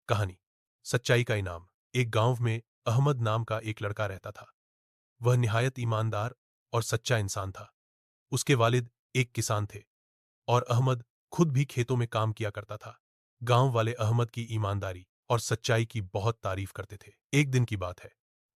कहानी सच्चाई का इनाम। एक गांव में अहमद नाम का एक लड़का रहता था। वह निहायत ईमानदार और सच्चा इंसान था। उसके वालिद एक किसान थे और अहमद खुद भी खेतों में काम किया करता था। गांव वाले अहमद की ईमानदारी और सच्चाई की बहुत तारीफ करते थे। एक दिन की बात है,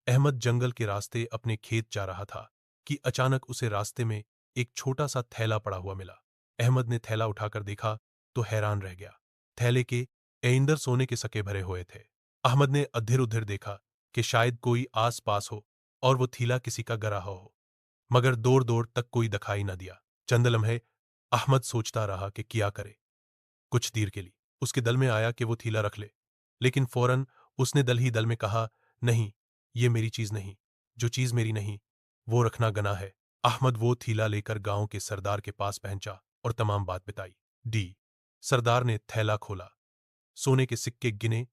अहमद जंगल के रास्ते अपने खेत जा रहा था कि अचानक उसे रास्ते में एक छोटा सा थैला पड़ा हुआ मिला। अहमद ने थैला उठाकर देखा तो हैरान रह गया। थैले के अंदर सोने के सिक्के भरे हुए थे। अहमद ने अधर उधर देखा कि शायद कोई आस पास हो और वो थैला किसी का गरा हो, मगर दूर दूर तक कोई दिखाई न दिया। चंद लम्हे अहमद सोचता रहा कि क्या करे। कुछ देर के लिए उसके दिल में आया कि वो थैला रख ले, लेकिन फौरन उसने दल ही दल में कहा, नहीं, ये मेरी चीज नहीं। जो चीज मेरी नहीं वो रखना गनाह है। अहमद वो थैला लेकर गांव के सरदार के पास पहुंचा और तमाम बात बताई। डी सरदार ने थैला खोला, सोने के सिक्के गिने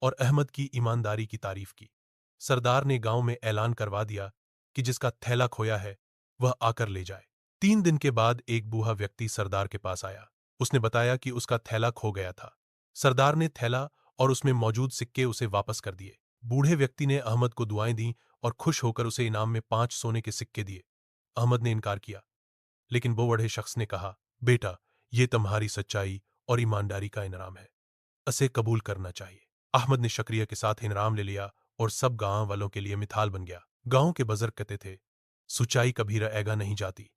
और अहमद की ईमानदारी की तारीफ की। सरदार ने गांव में ऐलान करवा दिया कि जिसका थैला खोया है वह आकर ले जाए। 3 दिन के बाद एक बूढ़ा व्यक्ति सरदार के पास आया। उसने बताया कि उसका थैला खो गया था। सरदार ने थैला और उसमें मौजूद सिक्के उसे वापस कर दिए। बूढ़े व्यक्ति ने अहमद को दुआएं दी और खुश होकर उसे इनाम में 5 सोने के सिक्के दिए। अहमद ने इनकार किया, लेकिन वो बूढ़े शख्स ने कहा, बेटा, ये तुम्हारी सच्चाई और ईमानदारी का इनाम है, इसे कबूल करना चाहिए। अहमद ने शुक्रिया के साथ इनाम ले लिया और सब गांव वालों के लिए मिसाल बन गया। गांव के बुजुर्ग कहते थे, सच्चाई कभी रहेगा नहीं जाती,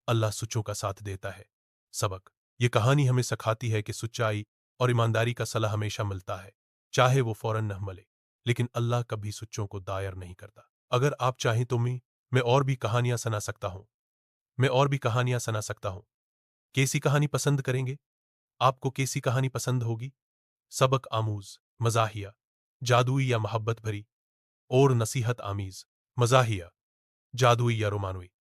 अल्लाह सच्चों का साथ देता है। सबक, ये कहानी हमें सिखाती है कि सच्चाई और ईमानदारी का सलाह हमेशा मिलता है, चाहे वो फौरन न मिले, लेकिन अल्लाह कभी सच्चों को दायर नहीं करता। अगर आप चाहें तो मैं और भी कहानियां सुना सकता हूं। मैं और भी कहानियां सुना सकता हूं। कैसी कहानी पसंद करेंगे? आपको कैसी कहानी पसंद होगी? सबक आमूज, मजाहिया, जादुई या मोहब्बत भरी, और नसीहत आमीज, मजाहिया, जादुई या रोमानवी।